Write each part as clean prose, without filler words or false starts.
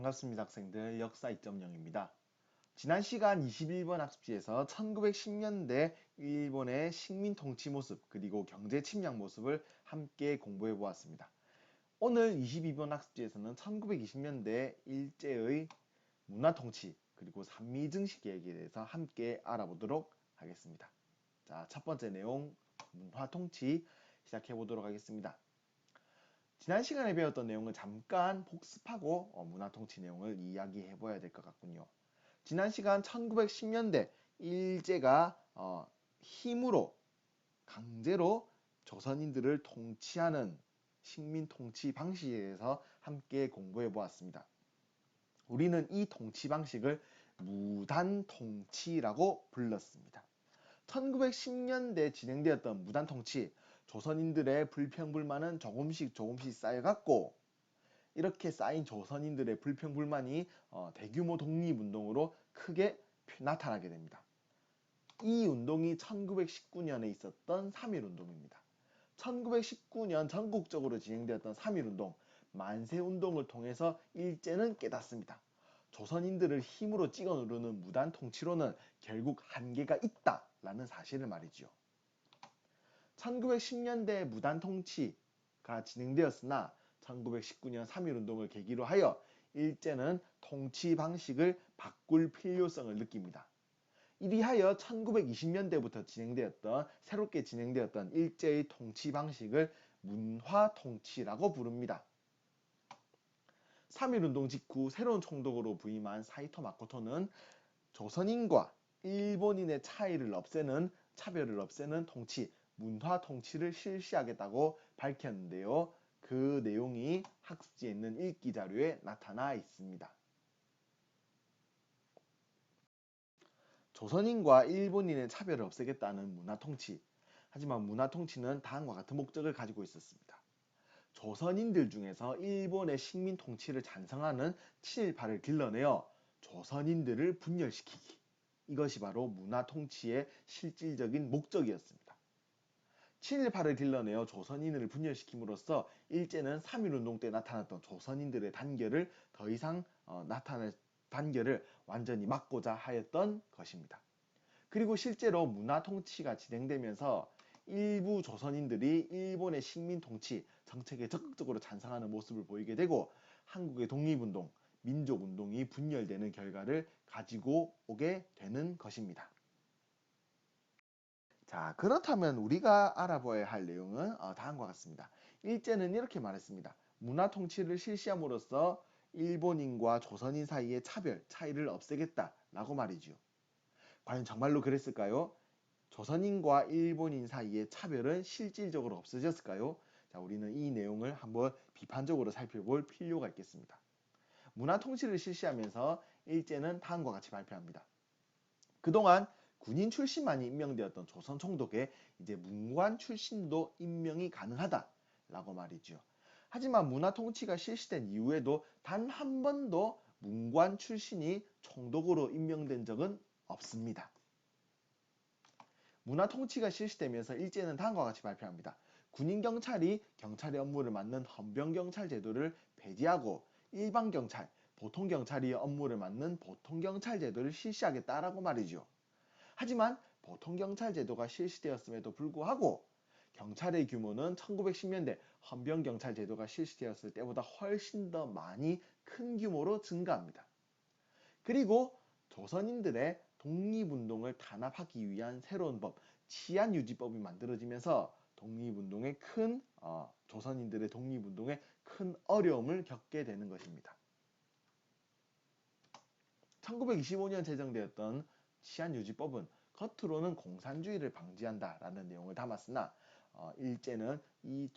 반갑습니다. 학생들 역사 2.0입니다. 지난 시간 21번 학습지에서 1910년대 일본의 식민 통치 모습 그리고 경제 침략 모습을 함께 공부해 보았습니다. 오늘 22번 학습지에서는 1920년대 일제의 문화 통치 그리고 산미증시 계획에 대해서 함께 알아보도록 하겠습니다. 자, 첫 번째 내용 문화 통치 시작해 보도록 하겠습니다. 지난 시간에 배웠던 내용을 잠깐 복습하고 문화통치 내용을 이야기해 봐야 될 것 같군요. 지난 시간 1910년대 일제가 힘으로 강제로 조선인들을 통치하는 식민 통치 방식에 대해서 함께 공부해 보았습니다. 우리는 이 통치 방식을 무단통치라고 불렀습니다. 1910년대 진행되었던 무단통치, 조선인들의 불평불만은 조금씩 쌓여갔고, 이렇게 쌓인 조선인들의 불평불만이 대규모 독립운동으로 크게 나타나게 됩니다. 이 운동이 1919년에 있었던 3.1운동입니다. 1919년 전국적으로 진행되었던 3.1운동, 만세운동을 통해서 일제는 깨닫습니다. 조선인들을 힘으로 찍어 누르는 무단 통치로는 결국 한계가 있다라는 사실을 말이죠. 1910년대 무단 통치가 진행되었으나 1919년 3.1운동을 계기로 하여 일제는 통치 방식을 바꿀 필요성을 느낍니다. 이리하여 1920년대부터 새롭게 진행되었던 일제의 통치 방식을 문화통치라고 부릅니다. 3.1운동 직후 새로운 총독으로 부임한 사이토 마코토는 조선인과 일본인의 차별을 없애는 통치, 문화통치를 실시하겠다고 밝혔는데요. 그 내용이 학습지에 있는 읽기 자료에 나타나 있습니다. 조선인과 일본인의 차별을 없애겠다는 문화통치. 하지만 문화통치는 다음과 같은 목적을 가지고 있었습니다. 조선인들 중에서 일본의 식민 통치를 찬성하는 친일파를 길러내어 조선인들을 분열시키기. 이것이 바로 문화통치의 실질적인 목적이었습니다. 친일파를 길러내어 조선인을 분열시킴으로써 일제는 3.1운동 때 나타났던 조선인들의 단결을 더 이상 나타날 단결을 완전히 막고자 하였던 것입니다. 그리고 실제로 문화통치가 진행되면서 일부 조선인들이 일본의 식민통치 정책에 적극적으로 찬성하는 모습을 보이게 되고 한국의 독립운동, 민족운동이 분열되는 결과를 가지고 오게 되는 것입니다. 자, 그렇다면 우리가 알아봐야 할 내용은 다음과 같습니다. 일제는 이렇게 말했습니다. 문화통치를 실시함으로써 일본인과 조선인 사이의 차이를 없애겠다라고 말이죠. 과연 정말로 그랬을까요? 조선인과 일본인 사이의 차별은 실질적으로 없어졌을까요? 자, 우리는 이 내용을 한번 비판적으로 살펴볼 필요가 있겠습니다. 문화통치를 실시하면서 일제는 다음과 같이 발표합니다. 그동안 군인 출신만이 임명되었던 조선 총독에 이제 문관 출신도 임명이 가능하다라고 말이죠. 하지만 문화통치가 실시된 이후에도 단 한 번도 문관 출신이 총독으로 임명된 적은 없습니다. 문화통치가 실시되면서 일제는 다음과 같이 발표합니다. 군인 경찰이 경찰의 업무를 맡는 헌병경찰 제도를 폐지하고 일반경찰, 보통경찰이 업무를 맡는 보통경찰 제도를 실시하겠다라고 말이죠. 하지만 보통경찰 제도가 실시되었음에도 불구하고 경찰의 규모는 1910년대 헌병경찰 제도가 실시되었을 때보다 훨씬 더 많이 큰 규모로 증가합니다. 그리고 조선인들의 독립운동을 단합하기 위한 새로운 법, 치안유지법이 만들어지면서 조선인들의 독립운동에 큰 어려움을 겪게 되는 것입니다. 1925년 제정되었던 치안유지법은 겉으로는 공산주의를 방지한다라는 내용을 담았으나 일제는 이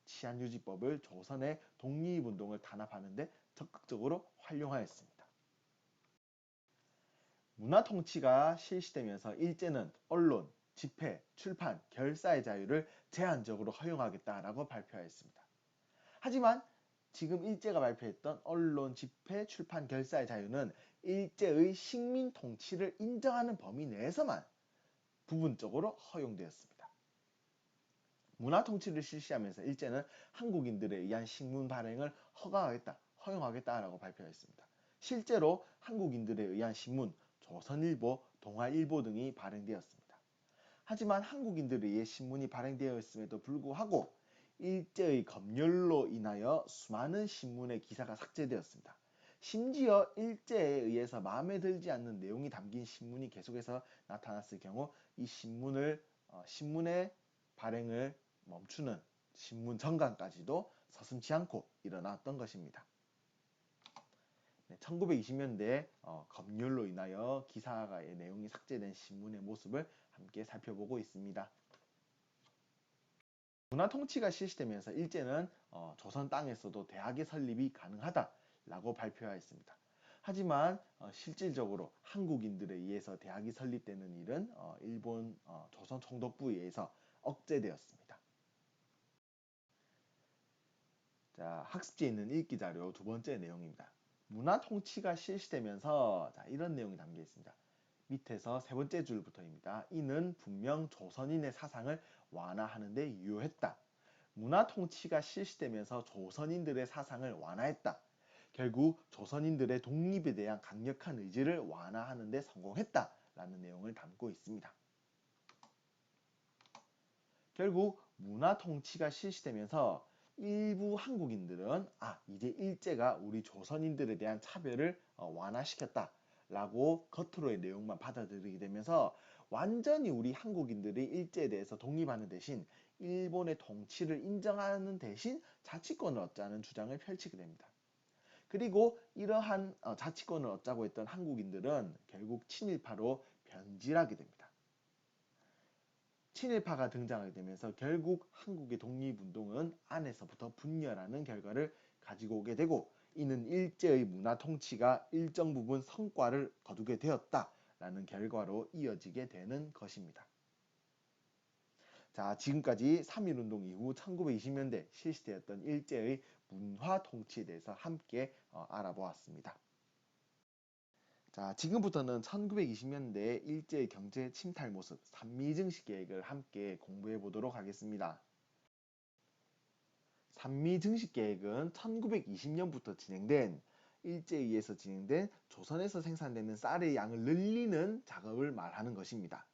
치안유지법을 조선의 독립운동을 단합하는 데 적극적으로 활용하였습니다. 문화통치가 실시되면서 일제는 언론, 집회, 출판, 결사의 자유를 제한적으로 허용하겠다라고 발표하였습니다. 하지만 지금 일제가 발표했던 언론, 집회, 출판, 결사의 자유는 일제의 식민통치를 인정하는 범위 내에서만 부분적으로 허용되었습니다. 문화통치를 실시하면서 일제는 한국인들에 의한 식문 발행을 허용하겠다라고 발표했습니다. 실제로 한국인들에 의한 신문 조선일보, 동아일보 등이 발행되었습니다. 하지만 한국인들에 의해 신문이 발행되었음에도 불구하고 일제의 검열로 인하여 수많은 신문의 기사가 삭제되었습니다. 심지어 일제에 의해서 마음에 들지 않는 내용이 담긴 신문이 계속해서 나타났을 경우 이 신문의 발행을 멈추는 신문 정관까지도 서슴지 않고 일어났던 것입니다. 1920년대 검열로 인하여 기사의 내용이 삭제된 신문의 모습을 함께 살펴보고 있습니다. 문화통치가 실시되면서 일제는 조선 땅에서도 대학의 설립이 가능하다라고 발표하였습니다. 하지만 실질적으로 한국인들에 의해서 대학이 설립되는 일은 일본 조선 총독부에 의해서 억제되었습니다. 자, 학습지에 있는 읽기자료 두 번째 내용입니다. 문화통치가 실시되면서 이런 내용이 담겨 있습니다. 밑에서 세 번째 줄부터입니다. 이는 분명 조선인의 사상을 완화하는 데 유효했다. 문화통치가 실시되면서 조선인들의 사상을 완화했다. 결국 조선인들의 독립에 대한 강력한 의지를 완화하는 데 성공했다라는 내용을 담고 있습니다. 결국 문화통치가 실시되면서 일부 한국인들은 이제 일제가 우리 조선인들에 대한 차별을 완화시켰다 라고 겉으로의 내용만 받아들이게 되면서 완전히 우리 한국인들이 일제에 대해서 독립하는 대신 일본의 통치를 인정하는 대신 자치권을 얻자는 주장을 펼치게 됩니다. 그리고 이러한 자치권을 얻자고 했던 한국인들은 결국 친일파로 변질하게 됩니다. 친일파가 등장하게 되면서 결국 한국의 독립운동은 안에서부터 분열하는 결과를 가지고 오게 되고 이는 일제의 문화 통치가 일정 부분 성과를 거두게 되었다라는 결과로 이어지게 되는 것입니다. 자, 지금까지 3.1운동 이후 1920년대 실시되었던 일제의 문화 통치에 대해서 함께 알아보았습니다. 자, 지금부터는 1920년대 일제의 경제 침탈 모습, 산미증식 계획을 함께 공부해 보도록 하겠습니다. 산미증식 계획은 1920년부터 진행된 일제에 의해서 진행된 조선에서 생산되는 쌀의 양을 늘리는 작업을 말하는 것입니다.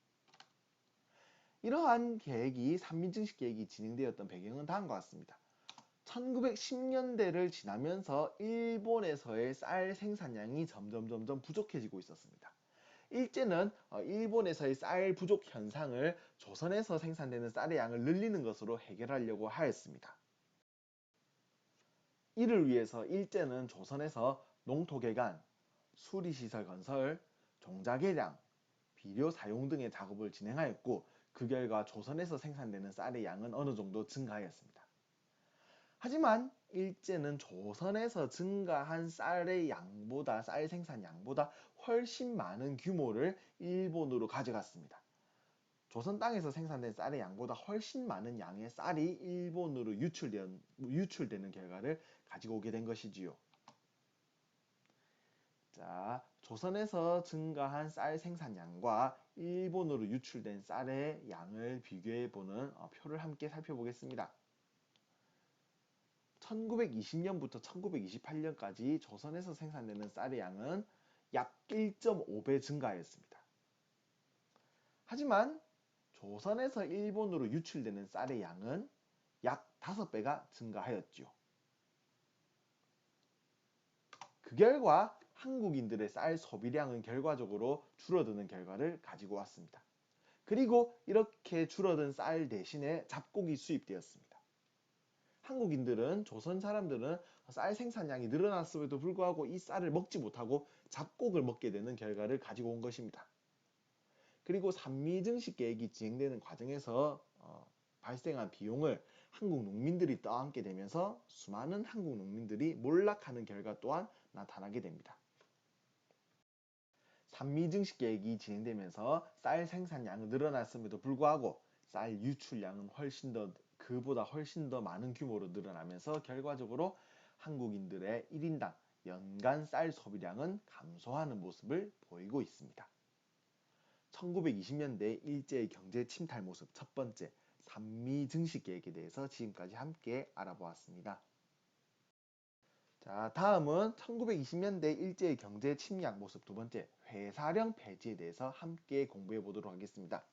이러한 계획이 산미증식 계획이 진행되었던 배경은 다음과 같습니다. 1910년대를 지나면서 일본에서의 쌀 생산량이 점점 부족해지고 있었습니다. 일제는 일본에서의 쌀 부족 현상을 조선에서 생산되는 쌀의 양을 늘리는 것으로 해결하려고 하였습니다. 이를 위해서 일제는 조선에서 농토 개간, 수리시설 건설, 종자 개량, 비료 사용 등의 작업을 진행하였고 그 결과 조선에서 생산되는 쌀의 양은 어느 정도 증가하였습니다. 하지만 일제는 조선에서 증가한 쌀의 양보다 쌀 생산 양보다 훨씬 많은 규모를 일본으로 가져갔습니다. 조선 땅에서 생산된 쌀의 양보다 훨씬 많은 양의 쌀이 일본으로 유출되는 결과를 가지고 오게 된 것이지요. 자, 조선에서 증가한 쌀 생산량과 일본으로 유출된 쌀의 양을 비교해보는 표를 함께 살펴보겠습니다. 1920년부터 1928년까지 조선에서 생산되는 쌀의 양은 약 1.5배 증가하였습니다. 하지만 조선에서 일본으로 유출되는 쌀의 양은 약 5배가 증가하였죠. 그 결과 한국인들의 쌀 소비량은 결과적으로 줄어드는 결과를 가지고 왔습니다. 그리고 이렇게 줄어든 쌀 대신에 잡곡이 수입되었습니다. 한국인들은 조선 사람들은 쌀 생산량이 늘어났음에도 불구하고 이 쌀을 먹지 못하고 잡곡을 먹게 되는 결과를 가지고 온 것입니다. 그리고 산미증식 계획이 진행되는 과정에서 발생한 비용을 한국 농민들이 떠안게 되면서 수많은 한국 농민들이 몰락하는 결과 또한 나타나게 됩니다. 산미증식 계획이 진행되면서 쌀 생산량은 늘어났음에도 불구하고 쌀 유출량은 그보다 훨씬 더 많은 규모로 늘어나면서 결과적으로 한국인들의 1인당 연간 쌀 소비량은 감소하는 모습을 보이고 있습니다. 1920년대 일제의 경제 침탈 모습 첫 번째, 산미증식 계획에 대해서 지금까지 함께 알아보았습니다. 자, 다음은 1920년대 일제의 경제 침략 모습 두 번째, 회사령 폐지에 대해서 함께 공부해 보도록 하겠습니다.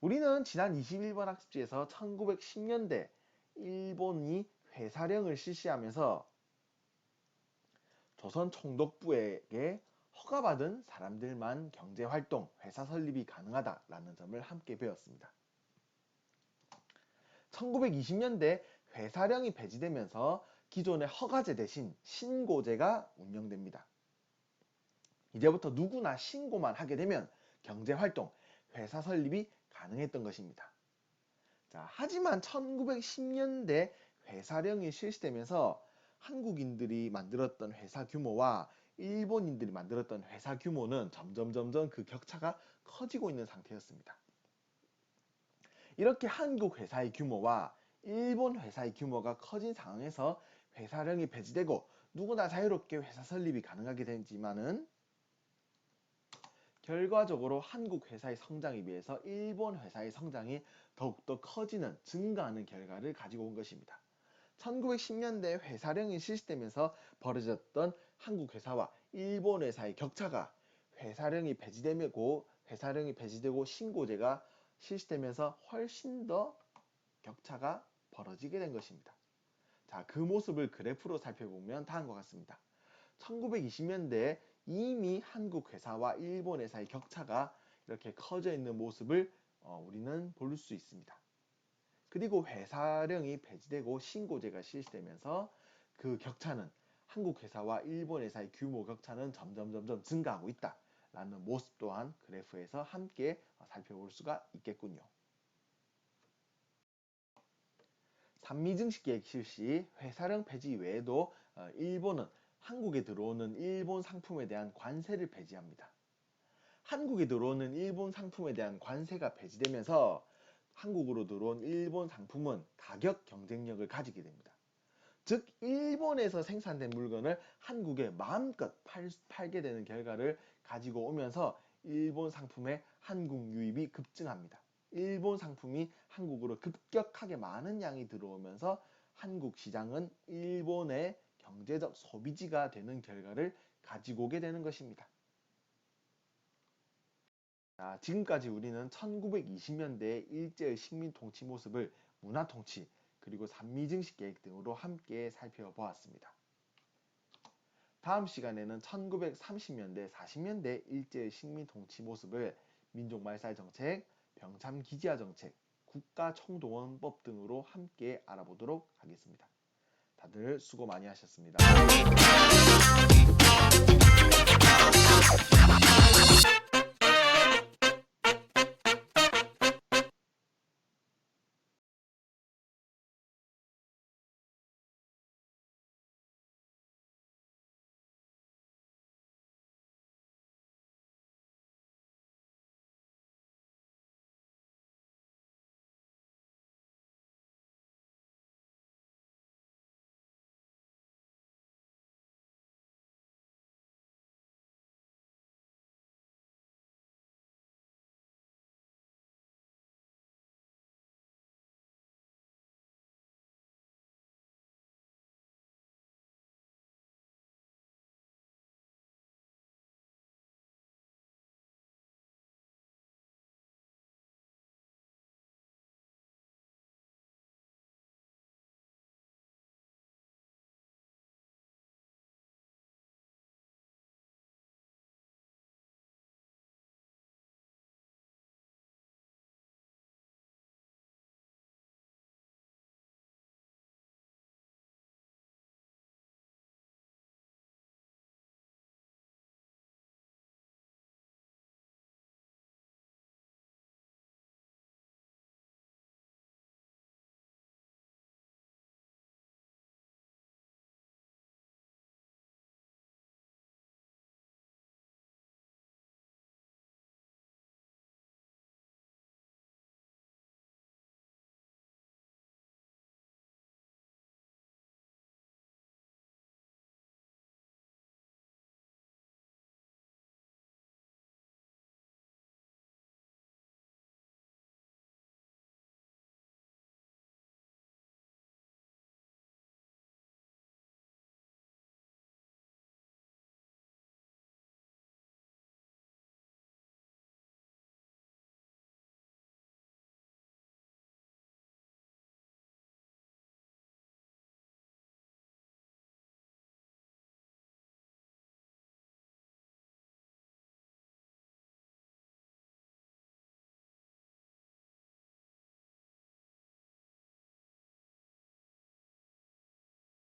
우리는 지난 21번 학습지에서 1910년대 일본이 회사령을 실시하면서 조선 총독부에게 허가받은 사람들만 경제활동, 회사 설립이 가능하다라는 점을 함께 배웠습니다. 1920년대 회사령이 폐지되면서 기존의 허가제 대신 신고제가 운영됩니다. 이제부터 누구나 신고만 하게 되면 경제활동, 회사 설립이 가능했던 것입니다. 자, 하지만 1910년대 회사령이 실시되면서 한국인들이 만들었던 회사 규모와 일본인들이 만들었던 회사 규모는 점점 그 격차가 커지고 있는 상태였습니다. 이렇게 한국 회사의 규모와 일본 회사의 규모가 커진 상황에서 회사령이 폐지되고 누구나 자유롭게 회사 설립이 가능하게 되지만은 결과적으로 한국 회사의 성장에 비해서 일본 회사의 성장이 더욱더 커지는, 증가하는 결과를 가지고 온 것입니다. 1910년대 회사령이 실시되면서 벌어졌던 한국 회사와 일본 회사의 격차가 회사령이 폐지되고 신고제가 실시되면서 훨씬 더 격차가 벌어지게 된 것입니다. 자, 그 모습을 그래프로 살펴보면 다음과 같습니다. 1920년대에 이미 한국 회사와 일본 회사의 격차가 이렇게 커져 있는 모습을 우리는 볼 수 있습니다. 그리고 회사령이 폐지되고 신고제가 실시되면서 그 격차는, 한국 회사와 일본 회사의 규모 격차는 점점 증가하고 있다라는 모습 또한 그래프에서 함께 살펴볼 수가 있겠군요. 산미증식 계획 실시, 회사령 폐지 외에도 일본은 한국에 들어오는 일본 상품에 대한 관세를 폐지합니다. 한국에 들어오는 일본 상품에 대한 관세가 폐지되면서 한국으로 들어온 일본 상품은 가격 경쟁력을 가지게 됩니다. 즉, 일본에서 생산된 물건을 한국에 마음껏 팔게 되는 결과를 가지고 오면서 일본 상품의 한국 유입이 급증합니다. 일본 상품이 한국으로 급격하게 많은 양이 들어오면서 한국 시장은 일본의 경제적 소비지가 되는 결과를 가지고 오게 되는 것입니다. 자, 지금까지 우리는 1920년대의 일제의 식민 통치 모습을 문화 통치, 그리고 산미증식 계획 등으로 함께 살펴보았습니다. 다음 시간에는 1930년대, 40년대 일제의 식민 통치 모습을 민족말살 정책, 병참기지화 정책, 국가총동원법 등으로 함께 알아보도록 하겠습니다. 다들 수고 많이 하셨습니다.